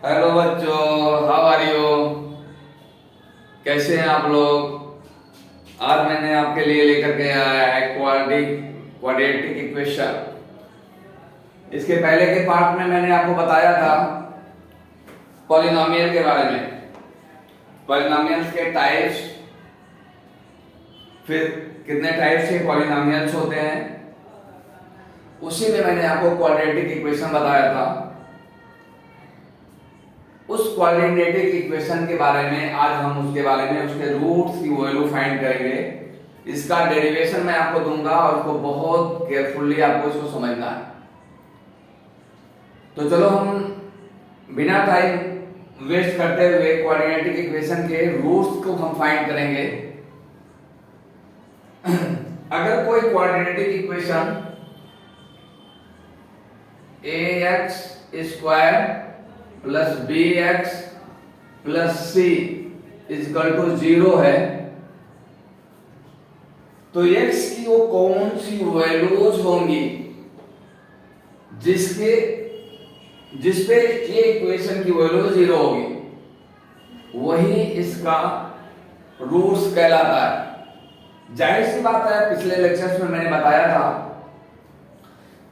Hello बच्चों, how are you. कैसे हैं आप लोग। आज मैंने आपके लिए लेकर के आया है क्वाड्रेटिक इक्वेशन। इसके पहले के पार्ट में मैंने आपको बताया था पॉलिनोमियल के बारे में, पॉलिनोमियल्स के टाइप्स, फिर कितने टाइप्स के पॉलिनोमियल्स होते हैं। उसी में मैंने आपको क्वाड्रेटिक इक्वेशन बताया था। उस क्वाड्रेटिक इक्वेशन के बारे में आज हम उसके बारे में उसके रूट्स की वैल्यू फाइंड करेंगे। इसका डेरिवेशन मैं आपको दूंगा और उसको बहुत केयरफुली आपको इसको समझना है। तो चलो हम बिना टाइम वेस्ट करते हुए क्वाड्रेटिक इक्वेशन के रूट्स को हम फाइंड करेंगे। अगर कोई quadratic equation ax square plus b x plus c is equal to 0 है, तो x की वो कौन सी वैल्यूज होंगी जिसपे ये इक्वेशन की वैल्यू 0 होगी, वही इसका रूट्स कहलाता है। जाहिर सी बात है, पिछले लेक्चर्स में मैंने बताया था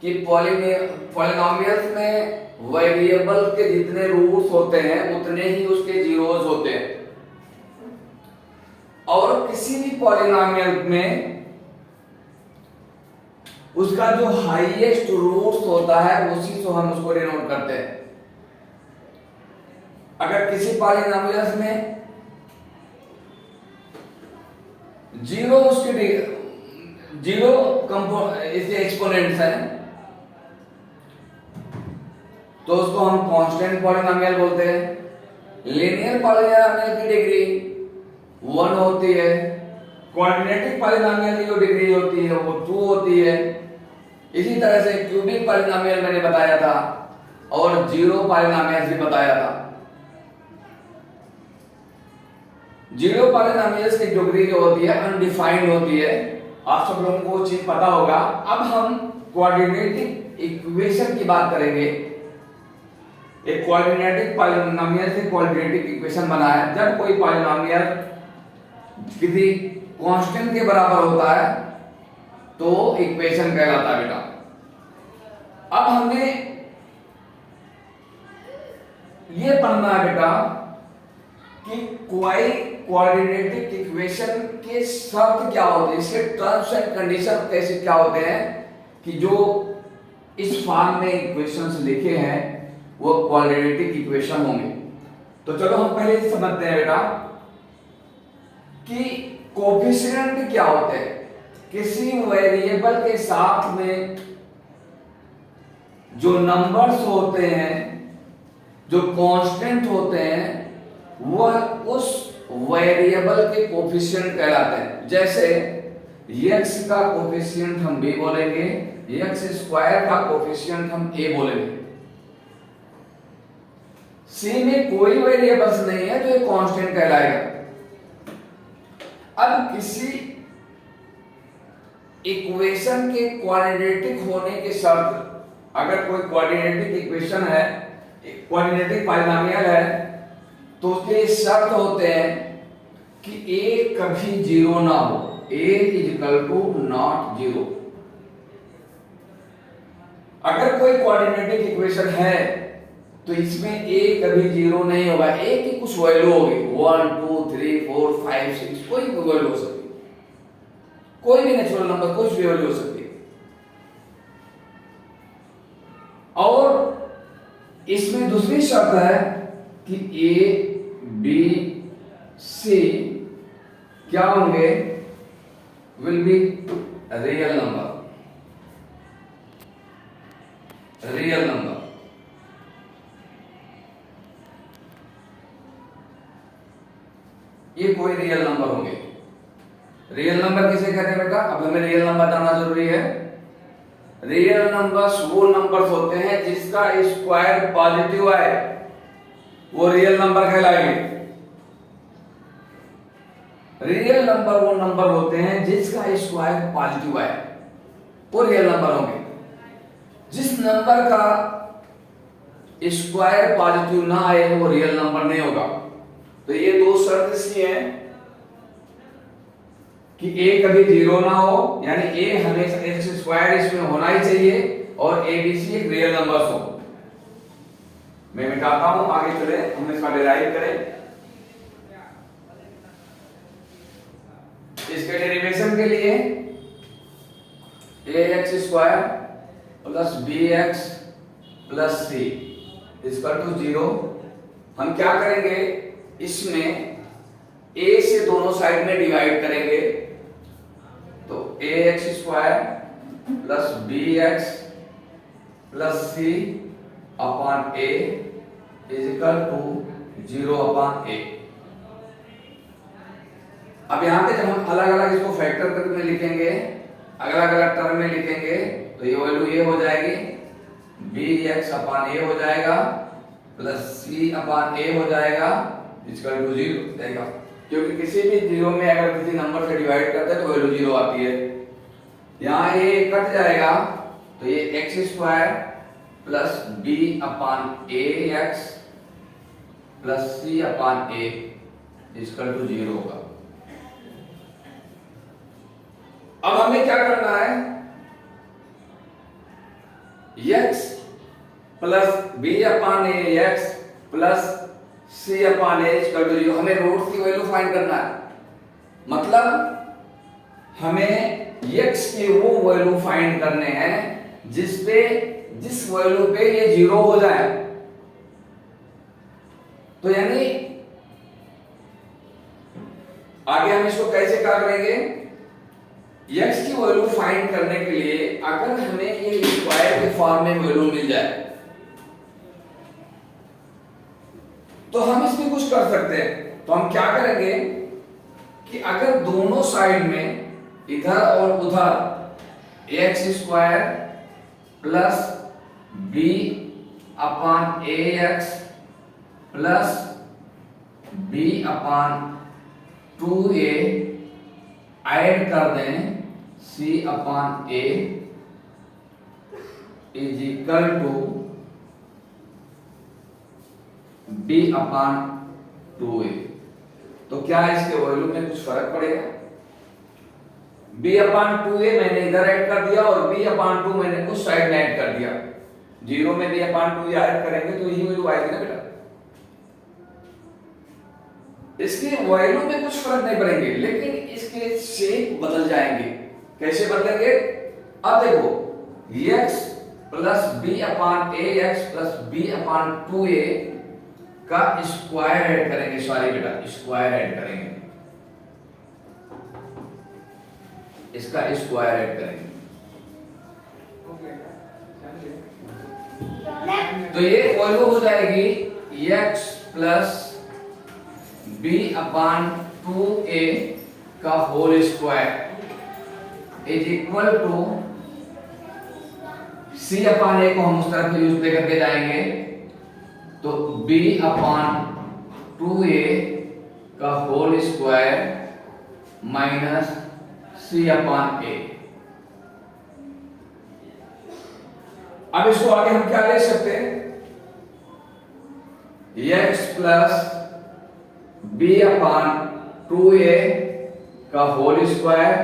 कि पॉलिनोमियल्स में वेरिएबल के जितने रूट्स होते हैं उतने ही उसके जीरोस होते हैं, और किसी भी पॉलिनोमियल में उसका जो हाईएस्ट रूट्स होता है उसी से हम उसको डिनोट करते हैं। अगर किसी पॉलिनोमियल्स में जीरो उसके जीरो इसके एक्सपोनेंट्स हैं, तो उसको हम कांस्टेंट पॉलिनोमियल बोलते हैं। लीनियर पॉलिनोमियल की डिग्री 1 होती है, क्वाड्रेटिक पॉलिनोमियल की जो डिग्री होती है वो 2 होती है। इसी तरह से क्यूबिक पॉलिनोमियल मैंने बताया था और जीरो पॉलिनोमियल भी बताया था। जीरो पॉलिनोमियल्स की डिग्री जो होती है अनडिफाइंड होती है। आप सब लोगों को वो चीज पता होगा। अब हम क्वाड्रेटिक इक्वेशन की बात करेंगे। एक क्वाड्रेटिक पॉलिनोमियल से क्वाड्रेटिक इक्वेशन बना है जब कोई पॉलिनोमियल किसी कांस्टेंट के बराबर होता है तो इक्वेशन कहलाता है बेटा। अब हमें ये पढ़ना है बेटा कि कोई क्वाड्रेटिक इक्वेशन के शर्त क्या होते हैं, इसके टर्म्स एंड कंडीशन कैसे क्या होते हैं कि जो इस फॉर्म में इक्वेशंस लिखे हैं वो क्वाड्रेटिक इक्वेशन होंगे। तो चलो हम पहले समझते हैं बेटा कि कोफिशिएंट क्या होते हैं। किसी वेरिएबल के साथ में जो नंबर्स होते हैं, जो कांस्टेंट होते हैं, वह उस वेरिएबल के कोफिशिएंट कहलाते हैं। जैसे x का कोफिशिएंट हम b बोलेंगे, x स्क्वायर का कोफिशिएंट हम a बोलेंगे। C में कोई वेरिएबल्स नहीं है तो ये कांस्टेंट कहलाएगा। अब किसी इक्वेशन के क्वाड्रेटिक होने के शर्त, अगर कोई क्वाड्रेटिक इक्वेशन है, क्वाड्रेटिक पॉलिनोमियल है, तो उसके शर्त होते हैं कि a कभी 0 ना हो, a इक्वल टू नॉट 0। अगर कोई क्वाड्रेटिक इक्वेशन है तो इसमें a कभी 0 नहीं होगा, a की कुछ वैल्यू होगी, 1 2 3 4 5 6 कोई भी वैल्यू हो सकती है, कोई भी नेचुरल नंबर कुछ भी वैल्यू हो सकती है। और इसमें दूसरी शर्त है कि a b c क्या होंगे, will be real number, real number. ये कोई रियल नंबर होंगे। रियल नंबर किसे कहते हैं बेटा, अब हमें रियल नंबर जानना जरूरी है। रियल नंबर्स वो नंबर्स होते हैं जिसका स्क्वायर पॉजिटिव आए, वो रियल नंबर कहलाएंगे। रियल नंबर वो नंबर होते हैं जिसका स्क्वायर पॉजिटिव आए, वो रियल नंबर होंगे। जिस नंबर का स्क्वायर पॉजिटिव ना आए वो रियल नंबर नहीं होगा। तो ये दो शर्त इसकी है कि ए कभी जीरो ना हो, यानी ए हमेशा एक्स स्क्वायर इसमें होना ही चाहिए और ए बी सी एक रियल नंबर हो। मैं मिटाता हूं, आगे चले हम इसका डिराइव करें। इसके डेरिवेशन के लिए a x square plus b x plus c equal to 0। हम क्या करेंगे, इसमें ए से दोनों साइड में डिवाइड करेंगे, तो a x square plus b x plus c upon a is equal to 0 upon a. अब यहां पे जब हम अलग अलग इसको फैक्टर करके लिखेंगे, अलग अलग टर्म में लिखेंगे, तो ये वैल्यू ये हो जाएगी बी एक्स अपॉन ए हो जाएगा प्लस सी अपॉन ए हो जाएगा इक्वल टू 0 जाएगा, क्योंकि किसी भी जीरो में अगर किसी नंबर से डिवाइड करते हैं तो वैल्यू 0 आती है। यहाँ ये कट जाएगा तो ये x square plus b upon a x plus c upon a equal to 0 होगा। अब हमें क्या करना है, x plus b upon a x plus c upon a equal to 0, हमें रूट की वैल्यू फाइंड करना है। मतलब हमें x की वो वैल्यू फाइंड करने हैं जिस वैल्यू पे ये 0 हो जाए। तो यानी आगे हम इसको कैसे क्या करेंगे, x की वैल्यू फाइंड करने के लिए अगर हमें ये स्क्वायर के फॉर्म में वैल्यू मिल जाए तो हम इसमें कुछ कर सकते हैं। तो हम क्या करेंगे कि अगर दोनों साइड में इधर और उधर x square plus b upon a x plus b upon 2a add कर दें c upon a is equal to b upon 2a, तो क्या इसके वैल्यू में कुछ फर्क पड़ेगा। b अपॉन 2a मैंने इधर ऐड कर दिया और b अपॉन 2 मैंने उस साइड में ऐड कर दिया। 0 में b अपॉन 2 ऐड करेंगे तो यही वैल्यू आएगी ना बेटा। इसके वैल्यू में कुछ फर्क नहीं पड़ेंगे, लेकिन इसके शेप बदल जाएंगे। कैसे बदलेंगे, अब देखो x plus b upon a x plus b upon 2a का स्क्वायर ऐड करेंगे। सॉरी बेटा, स्क्वायर ऐड करेंगे, इसका स्क्वायर ऐड करेंगे। तो ये वैल्यू हो जाएगी x plus b upon 2a का whole square is equal to c upon a को हम उस तरफ यूज पे करके जाएंगे, तो b अपॉन 2a का whole square minus c upon a। अब इसको आगे हम क्या ले सकते हैं, x plus b upon 2a का whole square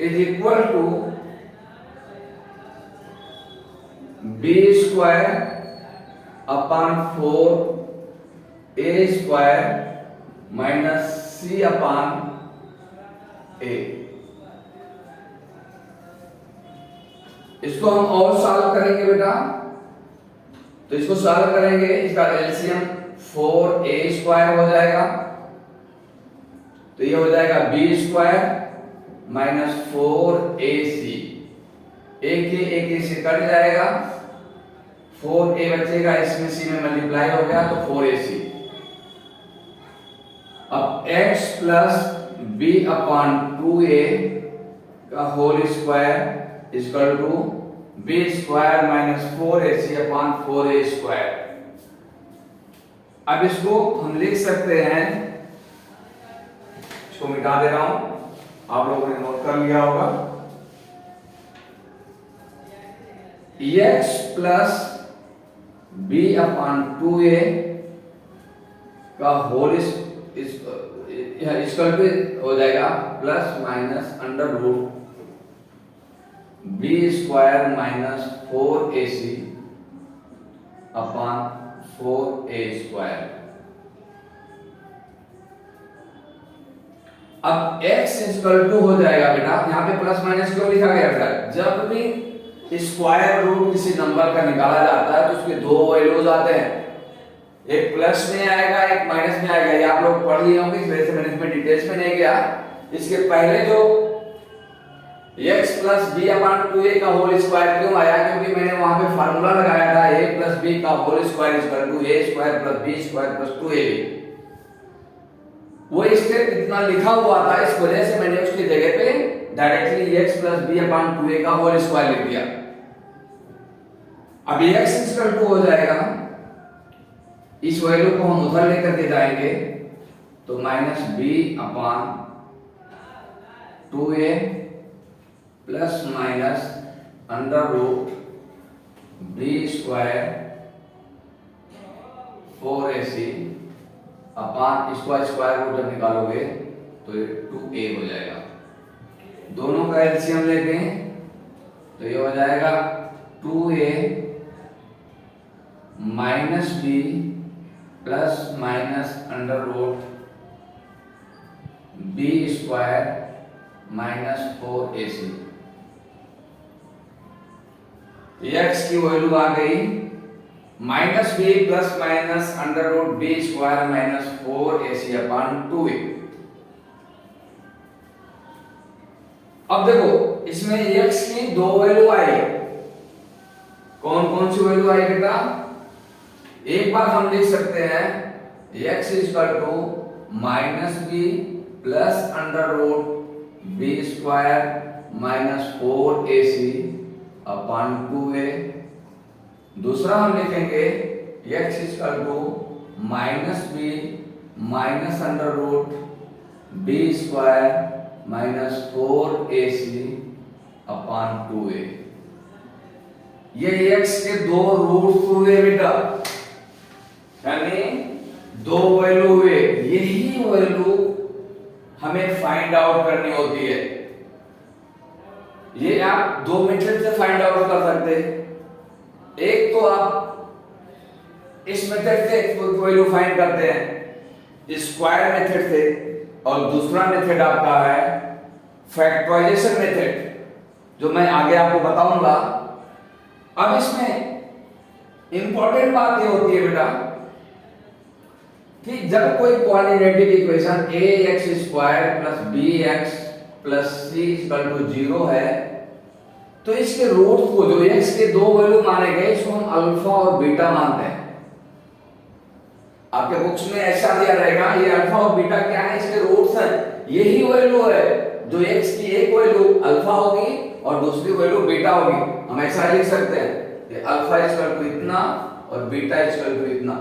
is equal to b square upon 4a square minus c upon a। इसको हम और सॉल्व करेंगे बेटा, तो इसको सॉल्व करेंगे, इसका एलसीएम 4a स्क्वायर हो जाएगा, तो ये हो जाएगा b स्क्वायर माइनस 4ac, एक से कट जाएगा, 4a बचेगा, इसमें c में मल्टीप्लाई हो गया तो 4ac। अब x plus b upon 2a का whole square equal to b square minus 4ac upon 4a square. अब इसको हम लिख सकते हैं, इसको मिटा दे रहा हूं, आप लोगों ने नोट कर लिया होगा, x plus b upon 2a का होल इक्वल टू हो जाएगा plus minus under root b square minus 4ac upon 4a square. अब x इक्वल टू हो जाएगा बेटा, यहाँ पे प्लस माइनस क्यों लिखा गया बेटा? जब भी स्क्वायर रूट किसी नंबर का निकाला जाता है तो उसके दो वैल्यूज आते हैं, एक प्लस में आएगा एक माइनस में आएगा। ये आप लोग पढ़ लिए होंगे, इस वजह से मैंने इसमें डिटेल्स में नहीं गया। इसके पहले जो x plus b upon 2a का होल स्क्वायर क्यों आया? क्योंकि मैंने वहां पे फार्मूला लगाया था a प्लस b का whole square equal to a square plus b square plus 2ab। वो स्टेप इतना लिखा हुआ था, इस वजह से मैंने उसकी जगह पे directly x plus b upon 2a का होल स्क्वायर लिख दिया। अब x इक्वल टू हो जाएगा, इस वैल्यू को हम उधर लेकर के जाएंगे तो minus b upon 2a plus minus under root b square 4ac upon इसका स्क्वायर रूट जब निकालोगे तो ये 2a हो जाएगा। दोनों का एलसीएम लेते हैं तो ये हो जाएगा 2a minus b plus minus under root b square minus 4ac। x की वैल्यू आ गई minus b plus minus under root b square minus 4ac upon 2a। अब देखो इसमें x की दो वैल्यू आई, कौन कौन सी वैल्यू आई बेटा? एक बार हम लिख सकते हैं x equal to minus b plus under root b square minus 4ac upon 2a। दूसरा हम लिखेंगे x equal to minus b minus under root b square minus 4ac upon 2a। ये x के दो रूट हुए बेटा, यानी दो वैल्यू हुए। यही वैल्यू हमें फाइंड आउट करनी होती है। ये आप दो मेथड से फाइंड आउट कर सकते हैं। एक तो आप इस मेथड से वैल्यू फाइंड करते हैं स्क्वायर मेथड से, और दूसरा मेथड आपका है फैक्टराइजेशन मेथड, जो मैं आगे आपको बताऊंगा। अब इसमें इंपॉर्टेंट बात ये होती है बेटा कि जब कोई quadratic equation ax square plus bx plus c equal to 0 है तो इसके रूट्स को, जो x के दो वैल्यू माने गए, इसको हम अल्फा और बीटा मानते हैं। आपके बुक्स में ऐसा दिया रहेगा, ये अल्फा और बीटा क्या है? इसके रूट्स हैं। यही वैल्यू है जो x की एक वैल्यू अल्फा होगी और दूसरी वैल्यू बीटा होगी। हम ऐसा लिख सकते हैं कि अल्फा इक्वल टू इतना और बीटा इक्वल टू इतना।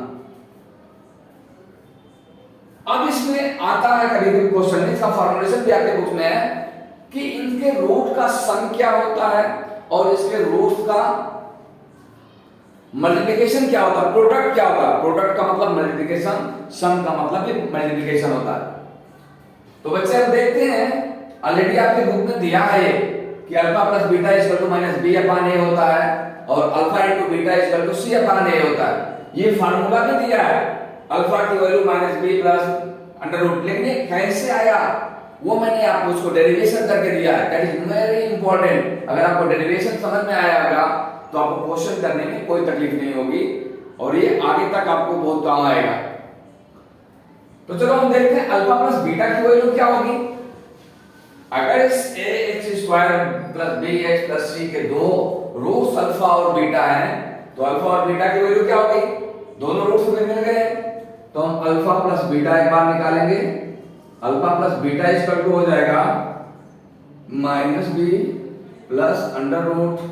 अब इसमें आता है कभी कभी क्वेश्चन, इसका फॉर्मुलेशन भी आपके बुक में है कि इनके रूट का सम क्या होता है और इसके रूट्स का मल्टीप्लिकेशन क्या होता है, प्रोडक्ट क्या होता है। प्रोडक्ट का मतलब मल्टीप्लिकेशन, सम का मतलब भी मल्टीप्लिकेशन होता है। तो बच्चे अब देखते हैं, ऑलरेडी आपके बुक में दिया है कि alpha plus beta equal to minus b upon a होता है और alpha into beta equal to c upon a होता है। ये फार्मूला भी दिया है, अल्फा की value minus b plus under root. लेकिन ये कैसे आया वो मैंने आपको उसको डेरिवेशन करके दिया है, दैट इज वेरी इंपॉर्टेंट। अगर आपको डेरिवेशन समझ में आया होगा तो आपको क्वेश्चन करने में कोई तकलीफ नहीं होगी और ये आगे तक आपको बहुत काम आएगा। तो चलो हम देखते हैं अल्फा प्लस बीटा की वैल्यू क्या होगी। अगर इस ax square plus bx plus c के दो रूट्स अल्फा और बीटा हैं तो अल्फा और बीटा की वैल्यू क्या होगी? दोनों रूट्स हमें मिल गए तो हम अल्फा प्लस बीटा एक बार निकालेंगे। Alpha plus beta equal to हो जाएगा minus b plus under root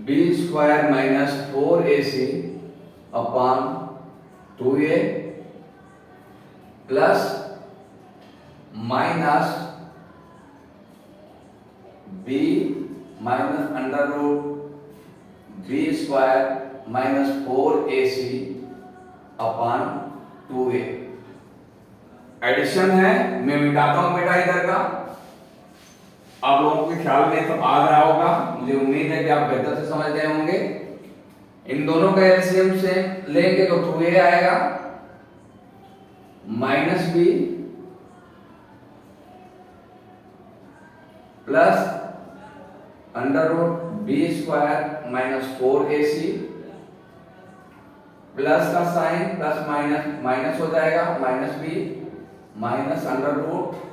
b square minus 4ac upon 2a plus minus b minus under root b square minus 4ac upon 2a। Addition है, मैं मिटाता हूं बेटा इधर का। आप लोगों के ख्याल में तो आ रहा होगा, मुझे उम्मीद है कि आप बेहतर से समझ गए होंगे। इन दोनों का एलसीएम से लेंगे तो 2a आएगा minus b plus under root b square minus 4ac plus का साइन प्लस माइनस माइनस हो जाएगा minus b minus under root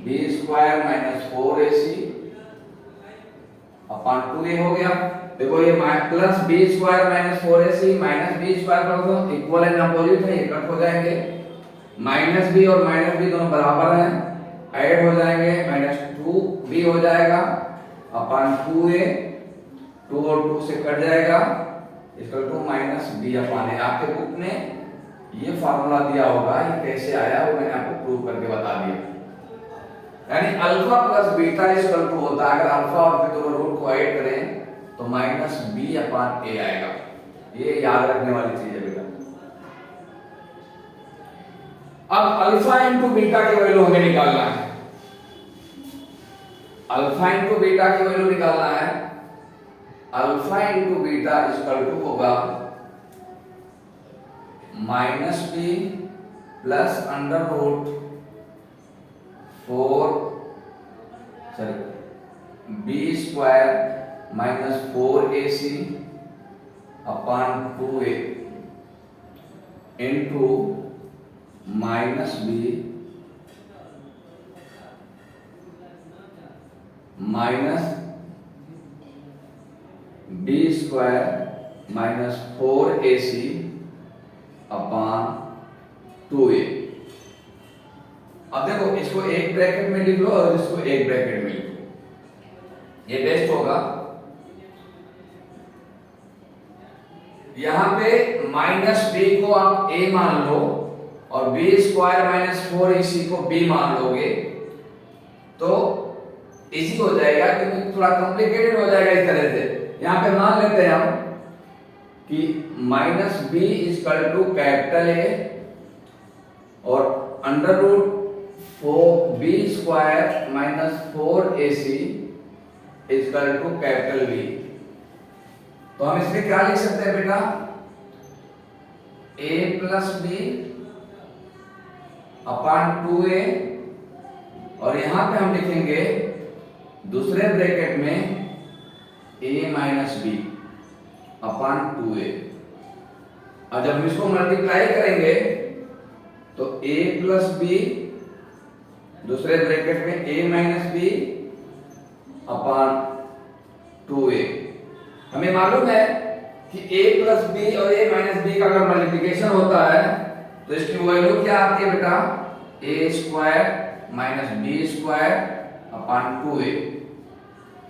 b square minus 4ac upon 2a हो गया। देखो ये plus b square minus 4ac minus b square कर दो, equal and opposite है, ये कट हो जाएंगे। माइनस b और माइनस b दोनों बराबर हैं, ऐड हो जाएंगे, माइनस 2b हो जाएगा अपॉन 2a, 2 और 2 से कट जाएगा, equal to minus b upon a। आपके बुक में ये फार्मूला दिया होगा, ये कैसे आया वो मैंने आपको प्रूव करके बता दिया। यानी alpha plus beta equal to होता है, अगर अल्फा और बीटा दोनों रूट को ऐड करें तो माइनस b अपॉन a आएगा। ये याद रखने वाली चीज है बेटा। अब अल्फा इंटू बीटा की वैल्यू हमें निकालना है। अल्फा इंटू बीटा की वैल्यू निकालना है। Alpha into beta equal to होगा minus b plus under root b square minus 4ac upon 2a into minus b minus b square minus 4ac upon 2a। अब देखो इसको एक ब्रैकेट में लिख लो और इसको एक ब्रैकेट में लिख लो, ये बेस्ट होगा। यहां पे माइनस b को आप a मान लो और b स्क्वायर माइनस 4ac को b मान लोगे तो इजी हो जाएगा, क्योंकि थोड़ा कॉम्प्लिकेटेड हो जाएगा इस तरह से। यहां पे मान लेते हैं हम कि minus b equal to capital A और under root 4b square minus 4ac equal to capital B। तो हम इसमें क्या लिख सकते हैं बेटा, a plus b upon 2a और यहां पे हम लिखेंगे दूसरे ब्रैकेट में a minus b upon 2a। और जब हम इसको मल्टीप्लाई करेंगे तो a प्लस b दूसरे ब्रैकेट में a minus b upon 2a। हमें मालूम है कि a प्लस b और a माइनस b का अगर मल्टीप्लिकेशन होता है तो इसकी वैल्यू क्या आती है बेटा, a square minus b square upon 2a।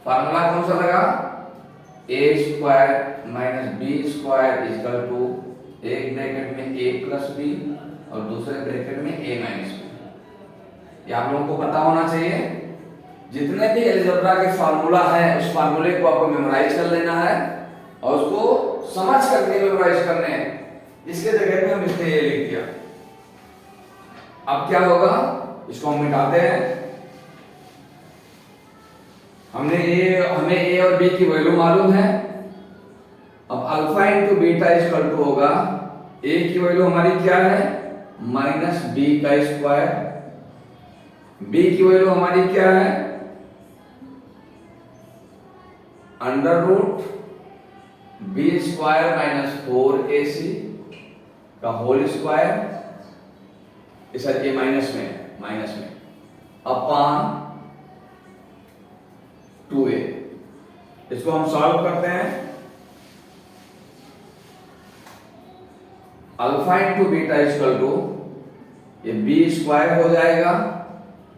Formula कौन सा लगा, a square minus b square equal to एक ब्रैकेट में a प्लस b और दूसरे ब्रैकेट में a माइनस b। ये आप लोगों को पता होना चाहिए। जितने भी अलजेब्रा के फार्मूला है उस फार्मूले को आपको मेमोराइज कर लेना है और उसको समझ करके मेमोराइज करने हैं। इसके जगह पे हम इसने ये लिख दिया। अब क्या होगा, इसको हम मिटाते हैं। हमें a और b की वैल्यू मालूम है। अब alpha into beta equal to होगा, a की वैल्यू हमारी क्या है, माइनस b का स्क्वायर, b की वैल्यू हमारी क्या है, under root b square minus 4ac का होल स्क्वायर, सर ये माइनस में अपॉन 2a। इसको हम सॉल्व करते हैं। Alpha into beta equal to ये b स्क्वायर हो जाएगा,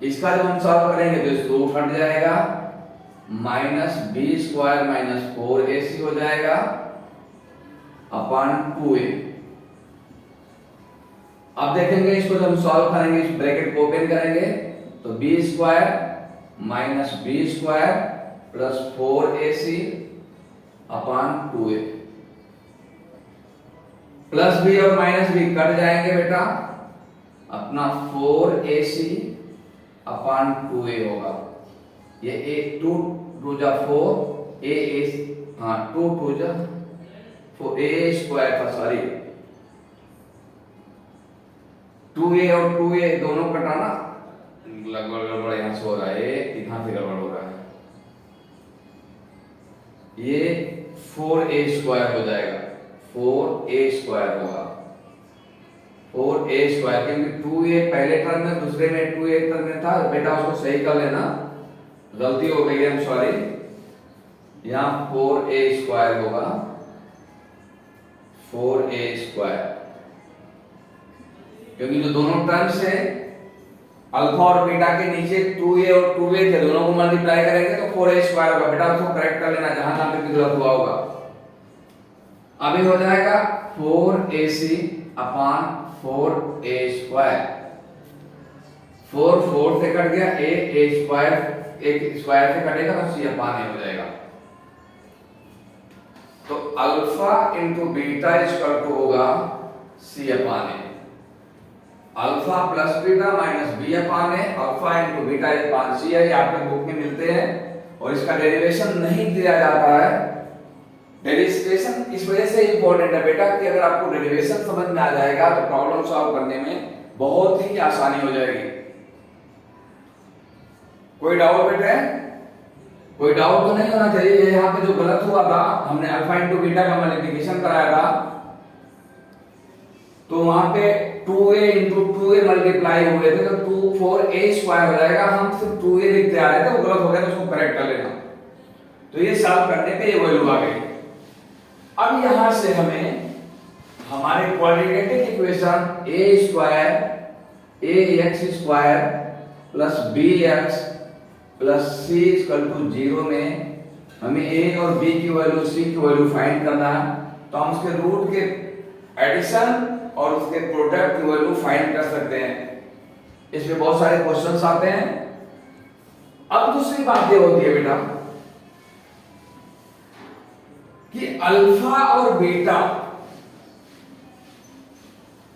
इसका जब हम सॉल्व करेंगे तो इसको रूट हट जाएगा, minus b square minus 4ac हो जाएगा अपॉन 2a। अब देखेंगे इसको जब हम सॉल्व करेंगे, इस ब्रैकेट को ओपन करेंगे तो b square minus b square plus 4ac upon 2a। Plus b और माइनस बी कट जाएंगे बेटा, अपना 4ac अपॉन 2a होगा। ये ए 2 2 जा 4 ए हाँ 2 2 जा 4 ए स्क्वायर था, सॉरी 2a और 2a दोनों कटाना, लगभग गड़बड़ यहाँ से हो रहा है, यहाँ से गड़बड़ हो रहा है। ये 4a स्क्वायर हो जाएगा, 4a स्क्वायर होगा, 4a स्क्वायर, क्योंकि 2a पहले टर्म में दूसरे में 2a टर्म में था बेटा, उसको सही कर लेना, गलती हो गई है, सॉरी। यहाँ 4a स्क्वायर होगा, 4a स्क्वायर, क्योंकि जो दोनों टर्म्स है अल्फा और बीटा के नीचे 2a और 2a थे, दोनों को मल्टीप्लाई करेंगे तो 4a स्क्वायर होगा बेटा, उसको करेक्ट कर लेना जहां जहां पे गलत हुआ होगा। अभी हो जाएगा 4ac अपॉन 4a स्क्वायर, 4 4 से कट गया, a स्क्वायर एक स्क्वायर से कटेगा तो c अपॉन a हो जाएगा। तो alpha into beta equal to होगा c upon a, alpha plus beta minus b upon a, alpha into beta upon c है, ये आपके बुक में मिलते हैं और इसका डेरिवेशन नहीं दिया जाता है। डेरिवेशन इस वजह से इंपॉर्टेंट है बेटा कि अगर आपको डेरिवेशन समझ में आ जाएगा तो प्रॉब्लम सॉल्व करने में बहुत ही आसानी हो जाएगी। कोई डाउट बेटा? कोई डाउट तो नहीं होना चाहिए। यहाँ पे जो गलत हुआ था, हमने अल्फा इंटू बीटा का मल्टीप्लिकेशन कराया था तो वहां पे 2a इंटू 2a मल्टीप्लाई हुए थे तो 2 4a स्क्वायर हो जाएगा, हम सिर्फ 2a लिखते आ रहे थे, वो गलत हो गया तो उसको करेक्ट कर लेना। तो ये सॉल्व करने पे ये वैल्यू आ गई। अब यहां से हमें हमारे quadratic equation a square ax square plus bx plus c equal to 0 में हमें a और b की वैल्यू c की वैल्यू फाइंड करना है। तो हम उसके रूट के एडिशन और उसके प्रोडक्ट की वैल्यू फाइंड कर सकते हैं। इसमें बहुत सारे क्वेश्चंस आते हैं। अब दूसरी बात ये होती है बेटा कि अल्फा और बीटा,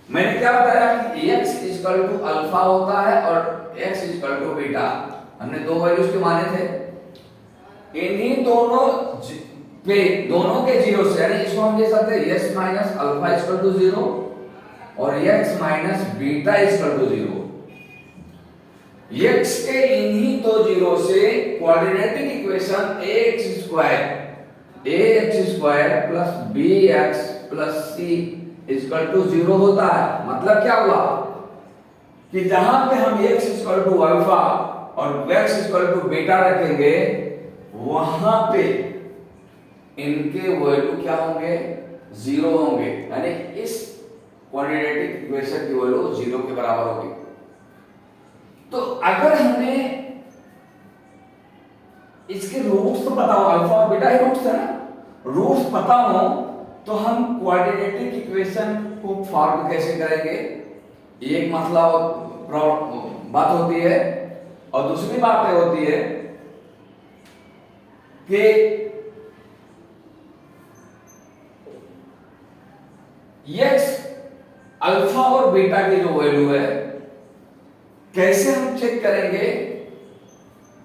मैंने क्या बताया कि x इक्वल टू अल्फा होता है और x इक्वल टू बीटा, हमने दो वैल्यूज के माने थे। इन्हीं दोनों के जीरो से, यानी इसको हम ले सकते हैं x minus alpha equal to 0 और x minus beta equal to 0। x के इन्हीं दो जीरो से quadratic equation ax square plus bx plus c equal to 0 होता है। मतलब क्या हुआ कि जहां पे हम x इक्वल टू अल्फा और x इक्वल टू बीटा रखेंगे वहां पे इनके वैल्यू क्या होंगे? 0 होंगे, यानी इस क्वाड्रेटिक इक्वेशन की वैल्यू 0 के बराबर होगी। तो अगर हमें इसके रूट्स तो पता हो, अल्फा और बीटा ही रूट्स है ना, रूट्स पता हो तो हम क्वाड्रेटिक इक्वेशन को फॉर्म कैसे करेंगे? एक मसला बात होती है और दूसरी बात होती है कि x अल्फा और बीटा की जो वैल्यू है कैसे हम चेक करेंगे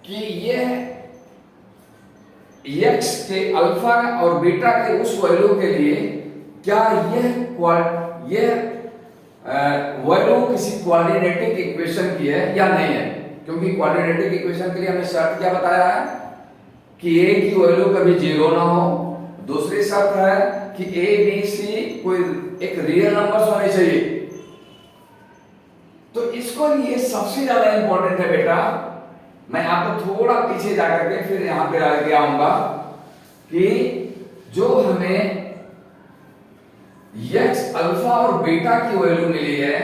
कि यह x के अल्फा और बीटा के उस वैल्यू के लिए क्या यह वैल्यू किसी क्वाड्रेटिक इक्वेशन की है या नहीं है। क्योंकि क्वाड्रेटिक इक्वेशन के लिए हमने शर्त क्या बताया है कि a की वैल्यू कभी 0 ना हो। दूसरी शर्त है कि a b c कोई एक रियल नंबर होने चाहिए। तो इसको लिए सबसे ज्यादा इंपॉर्टेंट है बेटा, मैं आपको थोड़ा पीछे जाकर के फिर यहां पे आगे आऊंगा कि जो हमें x अल्फा और बीटा की वैल्यू मिली है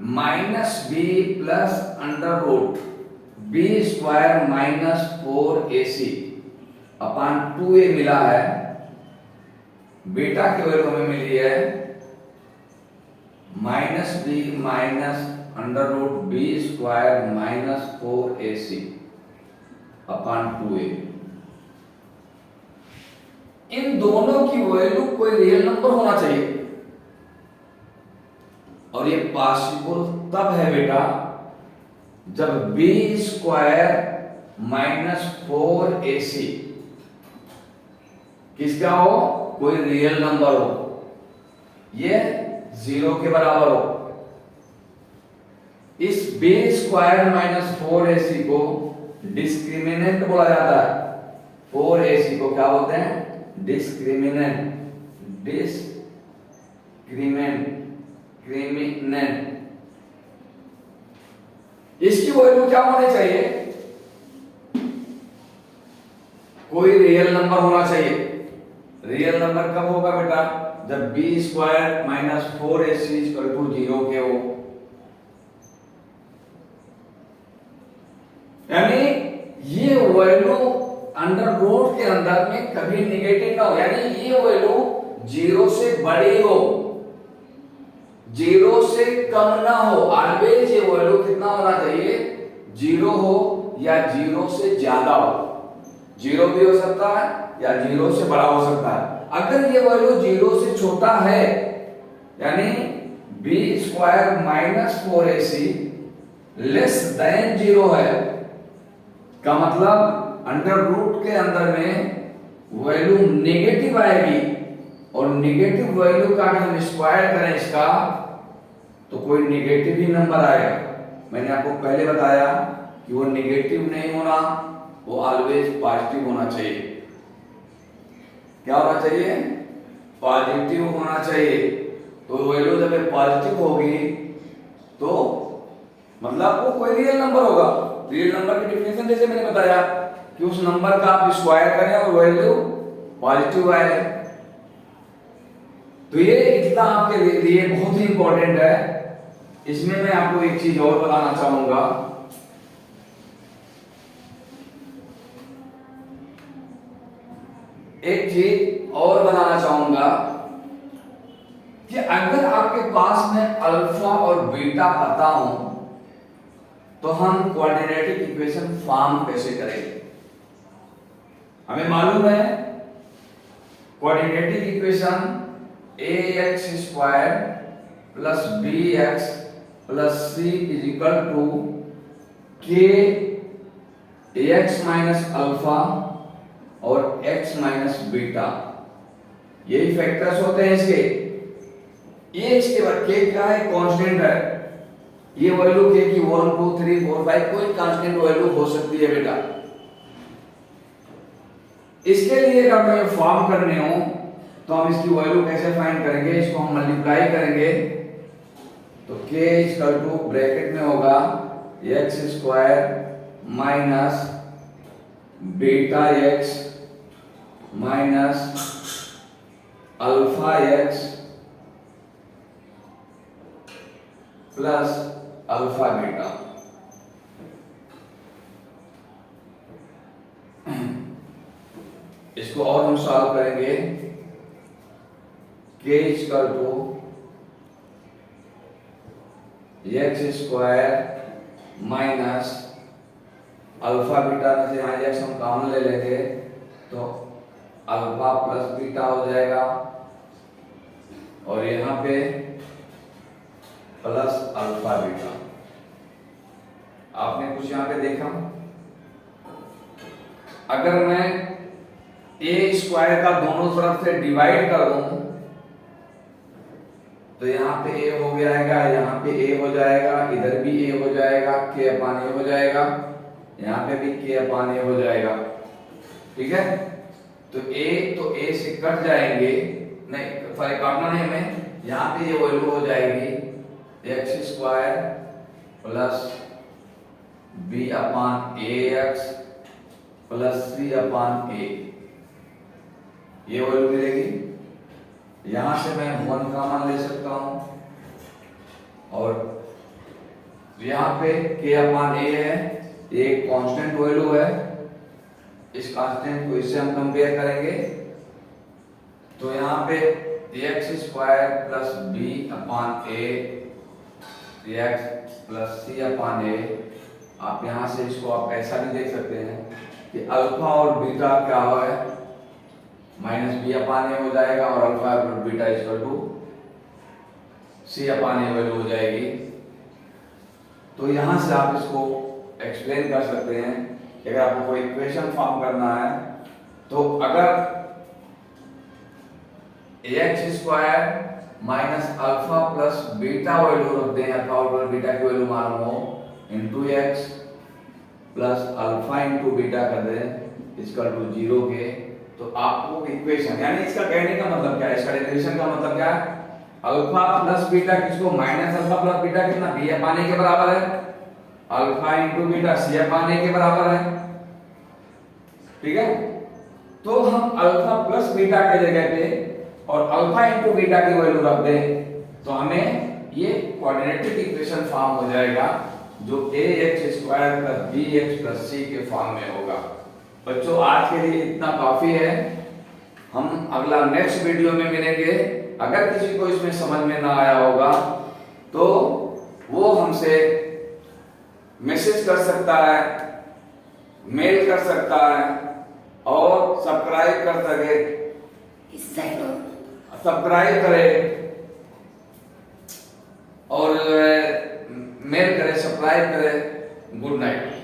minus b plus under root b square minus 4ac upon 2a मिला है। बीटा की वैल्यू हमें मिली है minus b minus under root b square minus 4ac upon 2a। इन दोनों की वैल्यू कोई रियल नंबर होना चाहिए। और ये पॉसिबल तब है बेटा जब बी स्क्वायर माइनस 4ac किसका हो, कोई रियल नंबर हो, ये 0 के बराबर हो। इस बी स्क्वायर माइनस 4ac को डिस्क्रिमिनेंट बोला जाता है। 4ac को क्या बोलते हैं, डिस्क्रिमिनेंट, क्रिमिनेंट। इसकी वैल्यू क्या होनी चाहिए, कोई रियल नंबर होना चाहिए। रियल नंबर कब होगा बेटा, जब b square minus 4ac equal to 0 के हो, यानी ये वैल्यू अंडर रूट के अंदर में कभी निगेटिव ना हो, यानी ये वैल्यू 0 से बड़ी हो, 0 से कम ना हो। ऑलवेज ये वैल्यू कितना होना चाहिए, 0 हो या 0 से ज्यादा हो। 0 भी हो सकता है या 0 से बड़ा हो सकता है। अगर ये वैल्यू 0 से छोटा है, यानी b square minus 4ac less than 0 है, का मतलब अंडर रूट के अंदर में वैल्यू नेगेटिव आएगी, और नेगेटिव वैल्यू का अगर हम स्क्वायर करें इसका तो कोई नेगेटिव ही नंबर आएगा। मैंने आपको पहले बताया कि वो नेगेटिव नहीं होना, वो ऑलवेज पॉजिटिव होना चाहिए। क्या होना चाहिए, पॉजिटिव होना चाहिए। तो वैल्यू जब पॉजिटिव होगी तो मतलब वो कोई रियल नंबर होगा। रियल नंबर की डेफिनेशन जैसे मैंने बताया कि उस नंबर का आप स्क्वायर करें और वैल्यू पॉजिटिव आए। तो ये इतना आपके लिए बहुत ही इंपॉर्टेंट है। इसमें मैं आपको एक चीज और बताना चाहूंगा, एक चीज और बताना चाहूंगा कि अगर आपके पास में अल्फा और बीटा पता हो तो हम क्वाड्रेटिक इक्वेशन फॉर्म कैसे करेंगे। हमें मालूम है quadratic equation ax square plus bx plus c is equal to k ax minus alpha और x माइनस बीटा, यही फैक्टर्स होते हैं इसके। ये इसके बाद k क्या है, कांस्टेंट है। ये वैल्यू k की 1 2 3 4 5 कोई कांस्टेंट वैल्यू हो सकती है बेटा। इसके लिए अगर हमें फॉर्म करने हो तो हम इसकी वैल्यू कैसे फाइंड करेंगे, इसको हम मल्टीप्लाई करेंगे तो k इक्वल टू ब्रैकेट में होगा x square minus beta x minus alpha x plus alpha beta. इसको और हम सॉल्व करेंगे, k equal to x square minus alpha beta में से यहाँ x हम कॉमन ले लेंगे तो अल्फा प्लस बीटा हो जाएगा, और यहाँ पे प्लस अल्फा बीटा। आपने कुछ यहाँ पे देखा, अगर मैं a स्क्वायर का दोनों तरफ से डिवाइड कर दूं तो यहाँ पे a हो जाएगा, यहाँ पे a हो जाएगा, इधर भी a हो जाएगा, k अपान a हो जाएगा, यहाँ पे भी k अपान a हो जाएगा। ठीक है, तो a से कट जाएंगे, नहीं सॉरी काटना नहीं हमें, यहाँ पे ये वैल्यू हो जाएगी x square plus b upon ax plus c upon a, ये वैल्यू मिलेगी। यहां से मैं 1 कॉमन ले सकता हूं, और यहाँ पे k अपान a है, ये कांस्टेंट वैल्यू है। इस कांस्टेंट को इससे हम कंपेयर करेंगे तो यहाँ पे x square plus b upon a x plus c upon a। आप यहाँ से इसको आप ऐसा भी देख सकते हैं कि अल्फा और बीटा क्या है, माइनस बी अपान ए हो जाएगा, और अल्फा और beta equal to c upon a value हो जाएगी। तो यहां से आप इसको एक्सप्लेन कर सकते हैं कि अगर आपको कोई इक्वेशन फॉर्म करना है तो अगर x square minus alpha plus beta value रख दें, अल्फा और बीटा की वैल्यू मालूम हो, into x plus alpha into beta कर दें इक्वल टू 0 के, तो आपको इक्वेशन, यानी इसका कहने का मतलब क्या है, इसका डेफिनेशन का मतलब क्या है, अल्फा प्लस बीटा किसको, माइनस अल्फा प्लस बीटा कितना, बी अपान ए के बराबर है, अल्फा इंटू बीटा सी अपान ए के बराबर है। ठीक है, तो हम अल्फा प्लस बीटा के जगह पे और अल्फा इंटू बीटा की वैल्यू रख दें तो हमें ये क्वाड्रेटिक इक्वेशन फॉर्म हो जाएगा जो ax square plus bx plus c के फॉर्म में होगा। बच्चों आज के लिए इतना काफी है, हम अगला नेक्स्ट वीडियो में मिलेंगे। अगर किसी को इसमें समझ में ना आया होगा तो वो हमसे मैसेज कर सकता है, मेल कर सकता है और सब्सक्राइब कर सके, सब्सक्राइब करे और मेल करे, सब्सक्राइब करे। Good night.